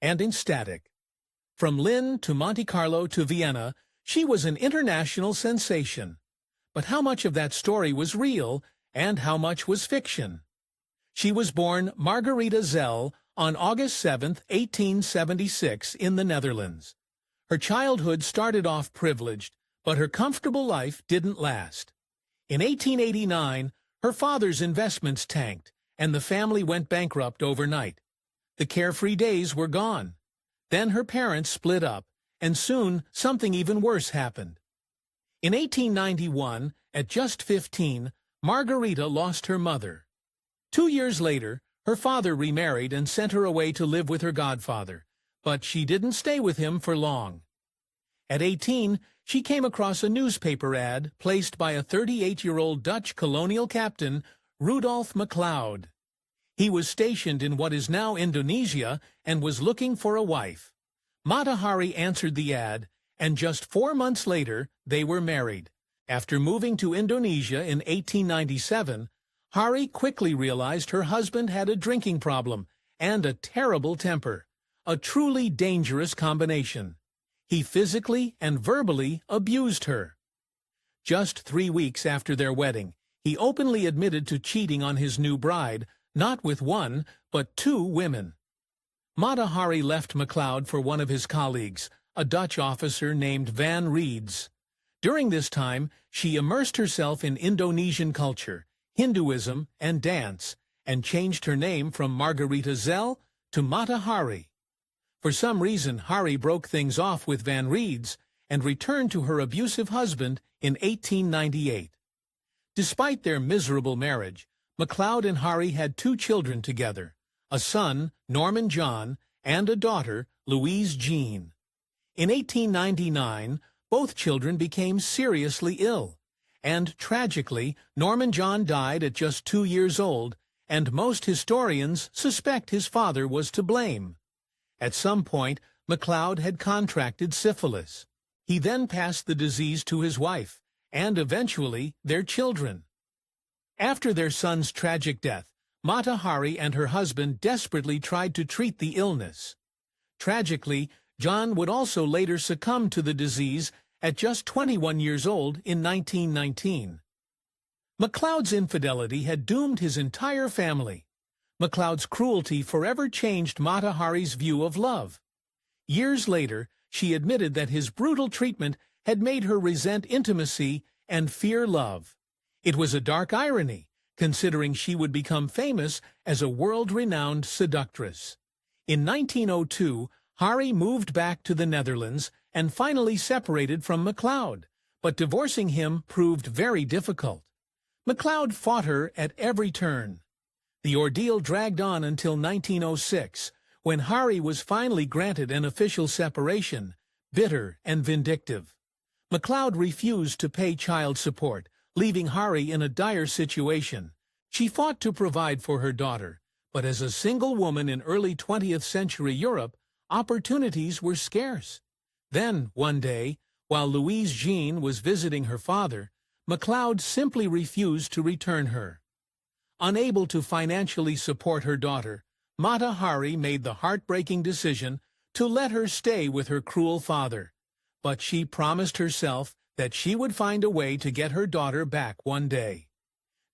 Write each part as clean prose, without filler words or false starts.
and ecstatic. From Lynn to Monte Carlo to Vienna, she was an international sensation. But how much of that story was real, and how much was fiction? She was born Margaretha Zell on August 7, 1876, in the Netherlands. Her childhood started off privileged, but her comfortable life didn't last. In 1889, her father's investments tanked, and the family went bankrupt overnight. The carefree days were gone. Then her parents split up, and soon something even worse happened. In 1891, at just 15, Margaretha lost her mother. 2 years later, her father remarried and sent her away to live with her godfather, but she didn't stay with him for long. At 18, she came across a newspaper ad placed by a 38-year-old Dutch colonial captain, Rudolf MacLeod. He was stationed in what is now Indonesia and was looking for a wife. Mata Hari answered the ad, and just 4 months later, they were married. After moving to Indonesia in 1897, Hari quickly realized her husband had a drinking problem and a terrible temper, a truly dangerous combination. He physically and verbally abused her. Just 3 weeks after their wedding, he openly admitted to cheating on his new bride, not with one, but 2 women. Mata Hari left MacLeod for one of his colleagues, a Dutch officer named Van Reeds. During this time, she immersed herself in Indonesian culture, Hinduism, and dance, and changed her name from Margaretha Zell to Mata Hari. For some reason, Hari broke things off with Van Reeds and returned to her abusive husband in 1898. Despite their miserable marriage, MacLeod and Hari had 2 children together, a son, Norman John, and a daughter, Louise Jean. In 1899, both children became seriously ill, and tragically, Norman John died at just 2 years old, and most historians suspect his father was to blame. At some point, MacLeod had contracted syphilis. He then passed the disease to his wife, and eventually their children. After their son's tragic death, Mata Hari and her husband desperately tried to treat the illness. Tragically, John would also later succumb to the disease at just 21 years old in 1919. MacLeod's infidelity had doomed his entire family. MacLeod's cruelty forever changed Mata Hari's view of love. Years later, she admitted that his brutal treatment had made her resent intimacy and fear love. It was a dark irony, considering she would become famous as a world-renowned seductress. In 1902, Hari moved back to the Netherlands and finally separated from MacLeod, but divorcing him proved very difficult. MacLeod fought her at every turn. The ordeal dragged on until 1906, when Hari was finally granted an official separation, bitter and vindictive. MacLeod refused to pay child support, leaving Hari in a dire situation. She fought to provide for her daughter, but as a single woman in early 20th century Europe, opportunities were scarce. Then, one day, while Louise Jean was visiting her father, MacLeod simply refused to return her. Unable to financially support her daughter, Mata Hari made the heartbreaking decision to let her stay with her cruel father. But she promised herself that she would find a way to get her daughter back one day.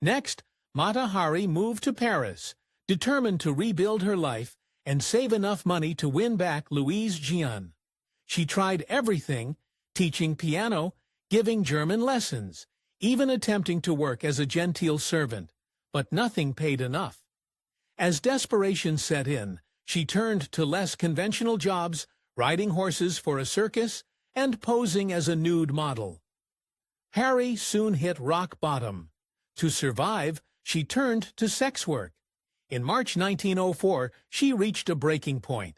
Next, Mata Hari moved to Paris, determined to rebuild her life and save enough money to win back Louise Jean. She tried everything, teaching piano, giving German lessons, even attempting to work as a genteel servant, but nothing paid enough. As desperation set in, she turned to less conventional jobs, riding horses for a circus, and posing as a nude model. Hari soon hit rock bottom. To survive, she turned to sex work. In March 1904, she reached a breaking point.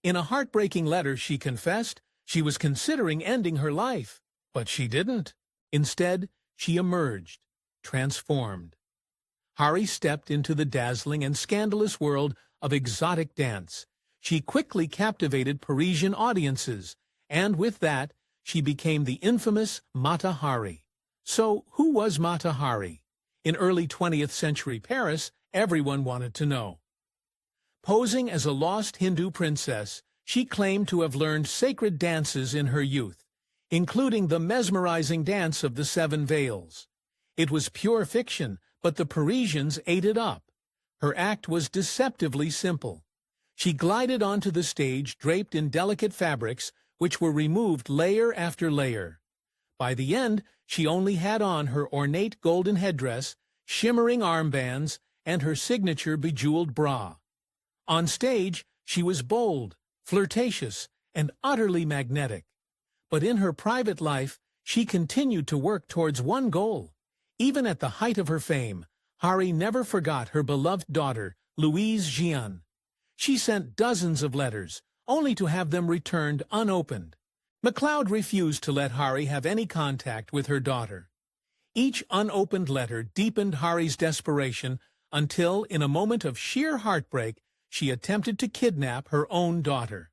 In a heartbreaking letter, she confessed she was considering ending her life, but she didn't. Instead, she emerged, transformed. Hari stepped into the dazzling and scandalous world of exotic dance. She quickly captivated Parisian audiences, and with that, she became the infamous Mata Hari. So, who was Mata Hari? In early 20th century Paris, everyone wanted to know. Posing as a lost Hindu princess, she claimed to have learned sacred dances in her youth, including the mesmerizing dance of the Seven Veils. It was pure fiction, but the Parisians ate it up. Her act was deceptively simple. She glided onto the stage draped in delicate fabrics, which were removed layer after layer. By the end, she only had on her ornate golden headdress, shimmering armbands, and her signature bejeweled bra. On stage, she was bold, flirtatious, and utterly magnetic. But in her private life, she continued to work towards one goal. Even at the height of her fame, Hari never forgot her beloved daughter, Louise Jeanne. She sent dozens of letters, only to have them returned unopened. MacLeod refused to let Hari have any contact with her daughter. Each unopened letter deepened Hari's desperation until, in a moment of sheer heartbreak, she attempted to kidnap her own daughter.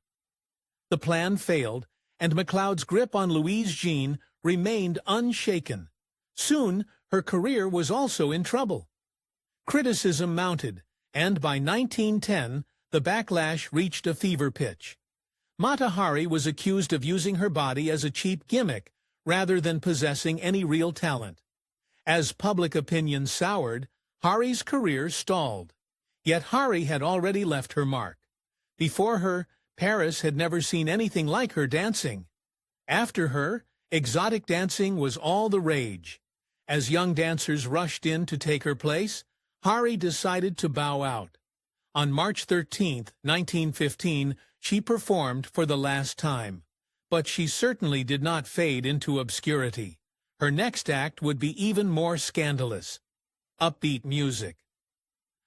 The plan failed, and MacLeod's grip on Louise Jeanne remained unshaken. Soon, her career was also in trouble. Criticism mounted, and by 1910, the backlash reached a fever pitch. Mata Hari was accused of using her body as a cheap gimmick rather than possessing any real talent. As public opinion soured, Hari's career stalled. Yet Hari had already left her mark. Before her, Paris had never seen anything like her dancing. After her, exotic dancing was all the rage. As young dancers rushed in to take her place, Hari decided to bow out. On March 13, 1915, she performed for the last time. But she certainly did not fade into obscurity. Her next act would be even more scandalous. Upbeat music.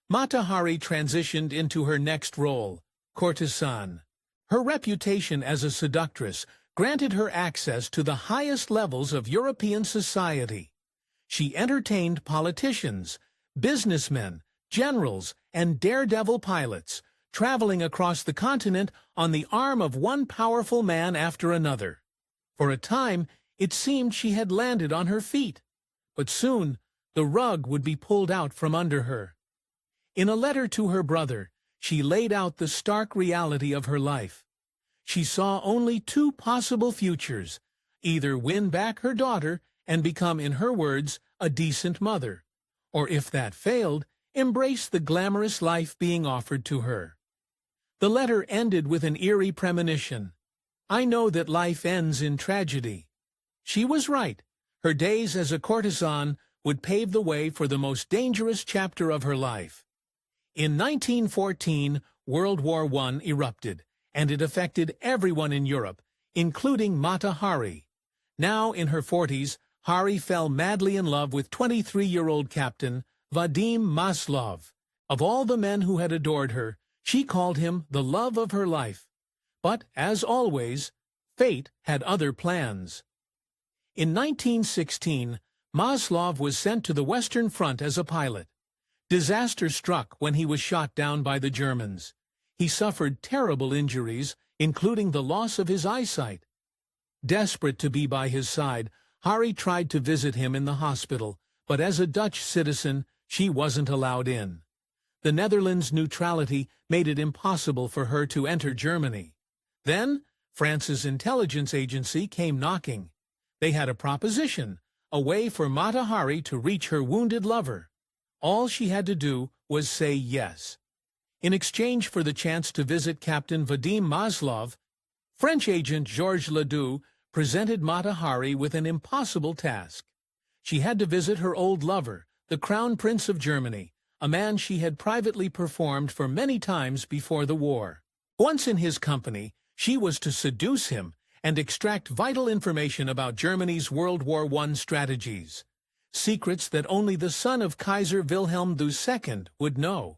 Mata Hari transitioned into her next role, courtesan. Her reputation as a seductress granted her access to the highest levels of European society. She entertained politicians, businessmen, generals, and daredevil pilots, traveling across the continent on the arm of one powerful man after another. For a time, it seemed she had landed on her feet, but soon the rug would be pulled out from under her. In a letter to her brother, she laid out the stark reality of her life. She saw only two possible futures: either win back her daughter and become, in her words, a decent mother, or if that failed, embrace the glamorous life being offered to her. The letter ended with an eerie premonition. "I know that life ends in tragedy." She was right. Her days as a courtesan would pave the way for the most dangerous chapter of her life. In 1914, World War I erupted, and it affected everyone in Europe, including Mata Hari. Now in her 40s, Hari fell madly in love with 23-year-old Captain Vadim Maslov. Of all the men who had adored her, she called him the love of her life. But, as always, fate had other plans. In 1916, Maslov was sent to the Western Front as a pilot. Disaster struck when he was shot down by the Germans. He suffered terrible injuries, including the loss of his eyesight. Desperate to be by his side, Hari tried to visit him in the hospital, but as a Dutch citizen, she wasn't allowed in. The Netherlands' neutrality made it impossible for her to enter Germany. Then, France's intelligence agency came knocking. They had a proposition, a way for Mata Hari to reach her wounded lover. All she had to do was say yes. In exchange for the chance to visit Captain Vadim Maslov, French agent Georges Ledoux presented Mata Hari with an impossible task. She had to visit her old lover, the Crown Prince of Germany, a man she had privately performed for many times before the war. Once in his company, she was to seduce him and extract vital information about Germany's World War I strategies. Secrets that only the son of Kaiser Wilhelm II would know.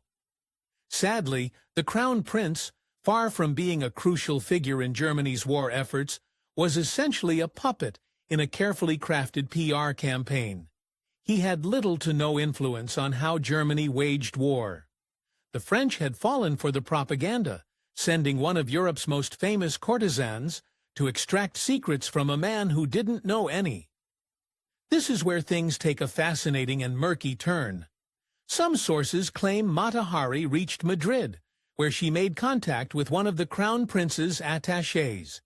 Sadly, the Crown Prince, far from being a crucial figure in Germany's war efforts, was essentially a puppet in a carefully crafted PR campaign. He had little to no influence on how Germany waged war. The French had fallen for the propaganda, sending one of Europe's most famous courtesans to extract secrets from a man who didn't know any. This is where things take a fascinating and murky turn. Some sources claim Mata Hari reached Madrid, where she made contact with one of the Crown Prince's attachés.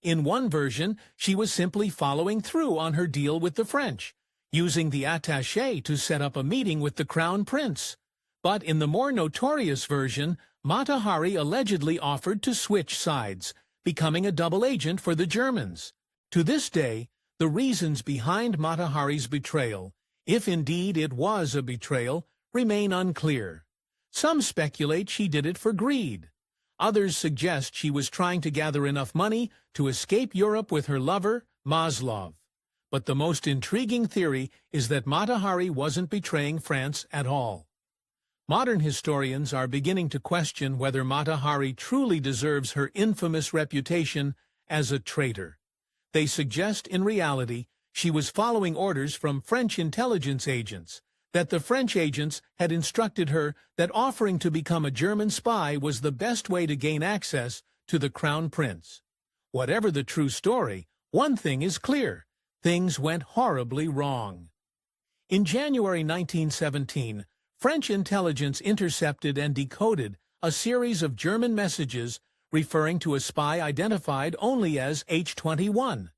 In one version, she was simply following through on her deal with the French, using the attaché to set up a meeting with the Crown Prince. But in the more notorious version, Mata Hari allegedly offered to switch sides, becoming a double agent for the Germans. To this day, the reasons behind Mata Hari's betrayal, if indeed it was a betrayal, remain unclear. Some speculate she did it for greed. Others suggest she was trying to gather enough money to escape Europe with her lover, Maslov. But the most intriguing theory is that Mata Hari wasn't betraying France at all. Modern historians are beginning to question whether Mata Hari truly deserves her infamous reputation as a traitor. They suggest, in reality, she was following orders from French intelligence agents, that the French agents had instructed her that offering to become a German spy was the best way to gain access to the Crown Prince. Whatever the true story, one thing is clear: things went horribly wrong. In January 1917, French intelligence intercepted and decoded a series of German messages referring to a spy identified only as H-21.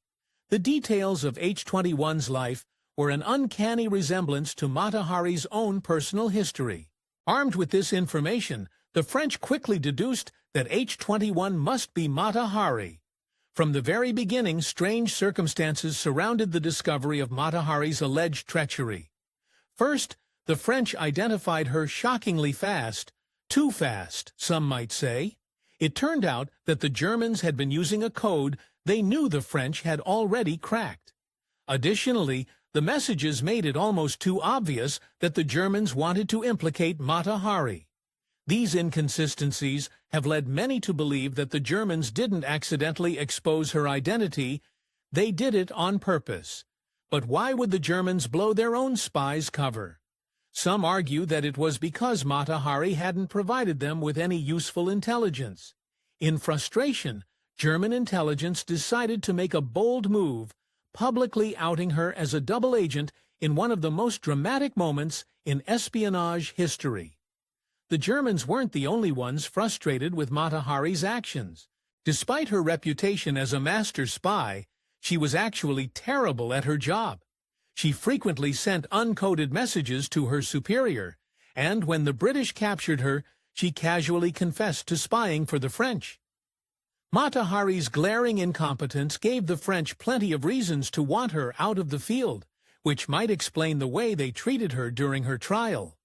The details of H-21's life were an uncanny resemblance to Mata Hari's own personal history. Armed with this information, the French quickly deduced that H-21 must be Mata Hari. From the very beginning, strange circumstances surrounded the discovery of Mata Hari's alleged treachery. First, the French identified her shockingly fast, too fast, some might say. It turned out that the Germans had been using a code they knew the French had already cracked. Additionally, the messages made it almost too obvious that the Germans wanted to implicate Mata Hari. These inconsistencies have led many to believe that the Germans didn't accidentally expose her identity, they did it on purpose. But why would the Germans blow their own spies' cover? Some argue that it was because Mata Hari hadn't provided them with any useful intelligence. In frustration, German intelligence decided to make a bold move, publicly outing her as a double agent in one of the most dramatic moments in espionage history. The Germans weren't the only ones frustrated with Mata Hari's actions. Despite her reputation as a master spy, she was actually terrible at her job. She frequently sent uncoded messages to her superior, and when the British captured her, she casually confessed to spying for the French. Mata Hari's glaring incompetence gave the French plenty of reasons to want her out of the field, which might explain the way they treated her during her trial.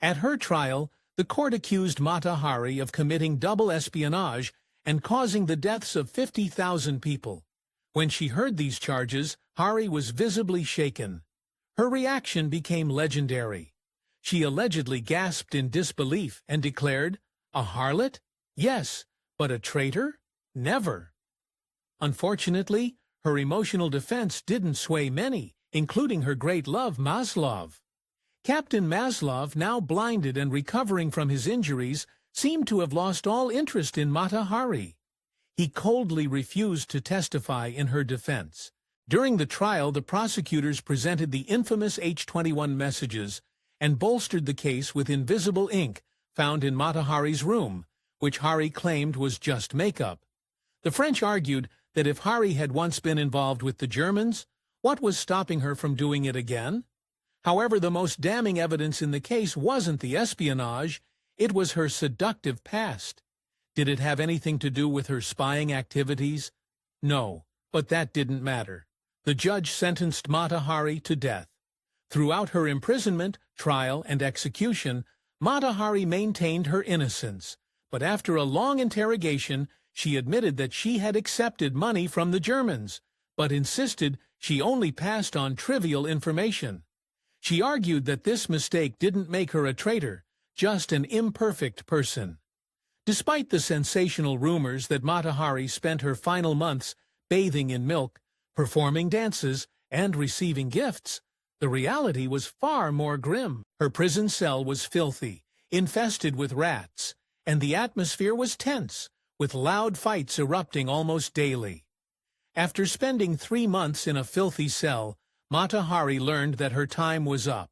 At her trial, the court accused Mata Hari of committing double espionage and causing the deaths of 50,000 people. When she heard these charges, Hari was visibly shaken. Her reaction became legendary. She allegedly gasped in disbelief and declared, "A harlot? Yes, but a traitor? Never." Unfortunately, her emotional defense didn't sway many, including her great love, Maslov. Captain Maslov, now blinded and recovering from his injuries, seemed to have lost all interest in Mata Hari. He coldly refused to testify in her defense. During the trial, the prosecutors presented the infamous H-21 messages and bolstered the case with invisible ink found in Mata Hari's room, which Hari claimed was just makeup. The French argued that if Hari had once been involved with the Germans, what was stopping her from doing it again? However, the most damning evidence in the case wasn't the espionage, it was her seductive past. Did it have anything to do with her spying activities? No, but that didn't matter. The judge sentenced Mata Hari to death. Throughout her imprisonment, trial, and execution, Mata Hari maintained her innocence. But after a long interrogation, she admitted that she had accepted money from the Germans, but insisted she only passed on trivial information. She argued that this mistake didn't make her a traitor, just an imperfect person. Despite the sensational rumors that Mata Hari spent her final months bathing in milk, performing dances, and receiving gifts, the reality was far more grim. Her prison cell was filthy, infested with rats, and the atmosphere was tense, with loud fights erupting almost daily. After spending 3 months in a filthy cell, Mata Hari learned that her time was up.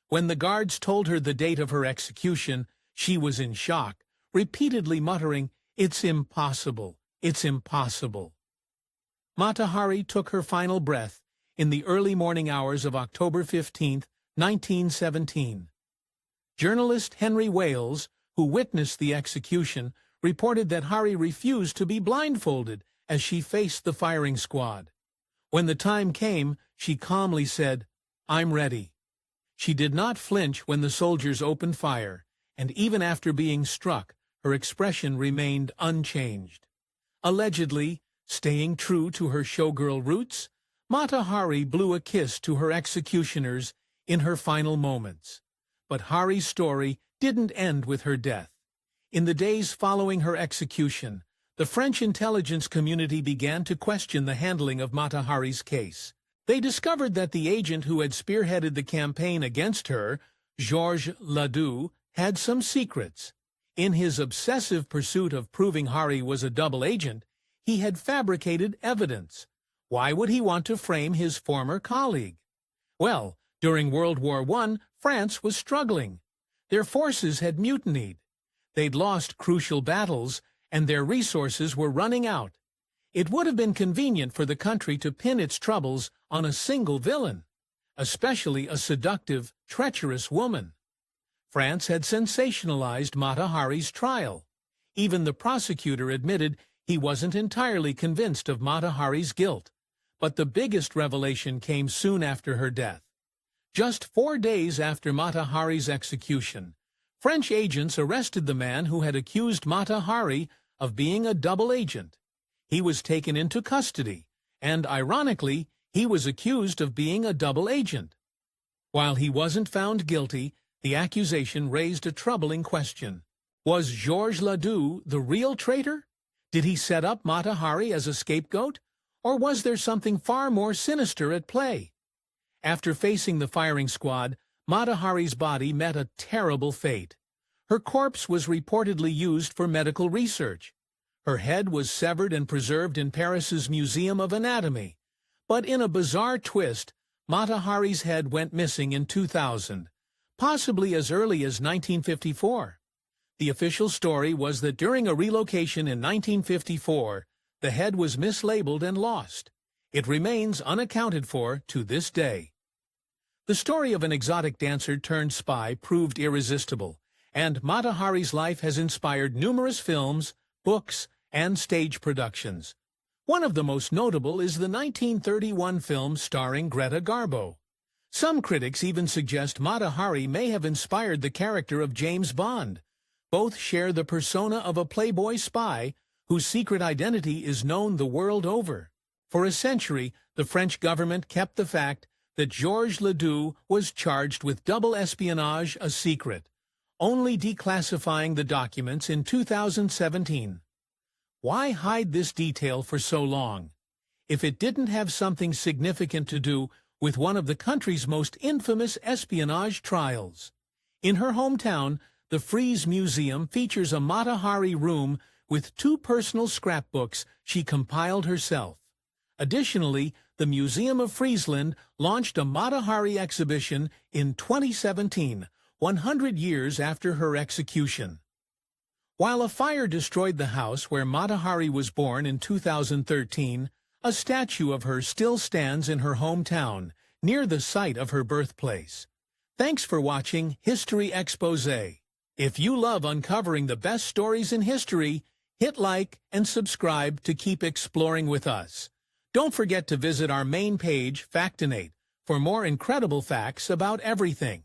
When the guards told her the date of her execution, she was in shock, repeatedly muttering, "It's impossible, it's impossible." Mata Hari took her final breath in the early morning hours of October 15, 1917. Journalist Henry Wales, who witnessed the execution, reported that Hari refused to be blindfolded as she faced the firing squad. When the time came, she calmly said, "I'm ready." She did not flinch when the soldiers opened fire, and even after being struck, her expression remained unchanged. Allegedly, staying true to her showgirl roots, Mata Hari blew a kiss to her executioners in her final moments. But Hari's story didn't end with her death. In the days following her execution, the French intelligence community began to question the handling of Mata Hari's case. They discovered that the agent who had spearheaded the campaign against her, Georges Ledoux, had some secrets. In his obsessive pursuit of proving Hari was a double agent, he had fabricated evidence. Why would he want to frame his former colleague? Well, during World War I, France was struggling. Their forces had mutinied. They'd lost crucial battles, and their resources were running out. It would have been convenient for the country to pin its troubles on a single villain, especially a seductive, treacherous woman. France had sensationalized Mata Hari's trial. Even the prosecutor admitted he wasn't entirely convinced of Mata Hari's guilt. But the biggest revelation came soon after her death. Just 4 days after Mata Hari's execution, French agents arrested the man who had accused Mata Hari of being a double agent. He was taken into custody, and ironically, he was accused of being a double agent. While he wasn't found guilty, the accusation raised a troubling question. Was Georges Ledoux the real traitor? Did he set up Mata Hari as a scapegoat? Or was there something far more sinister at play? After facing the firing squad, Mata Hari's body met a terrible fate. Her corpse was reportedly used for medical research. Her head was severed and preserved in Paris's Museum of Anatomy. But in a bizarre twist, Mata Hari's head went missing in 2000, possibly as early as 1954. The official story was that during a relocation in 1954, the head was mislabeled and lost. It remains unaccounted for to this day. The story of an exotic dancer turned spy proved irresistible, and Mata Hari's life has inspired numerous films, books, and stage productions. One of the most notable is the 1931 film starring Greta Garbo. Some critics even suggest Mata Hari may have inspired the character of James Bond. Both share the persona of a playboy spy whose secret identity is known the world over. For a century, the French government kept the fact that Georges Ledoux was charged with double espionage a secret, only declassifying the documents in 2017. Why hide this detail for so long? If it didn't have something significant to do with one of the country's most infamous espionage trials. In her hometown, the Frieze Museum features a Mata Hari room with 2 personal scrapbooks she compiled herself. Additionally, the Museum of Friesland launched a Mata Hari exhibition in 2017, 100 years after her execution. While a fire destroyed the house where Mata Hari was born in 2013, a statue of her still stands in her hometown, near the site of her birthplace. Thanks for watching History Exposé. If you love uncovering the best stories in history, hit like and subscribe to keep exploring with us. Don't forget to visit our main page, Factinate, for more incredible facts about everything.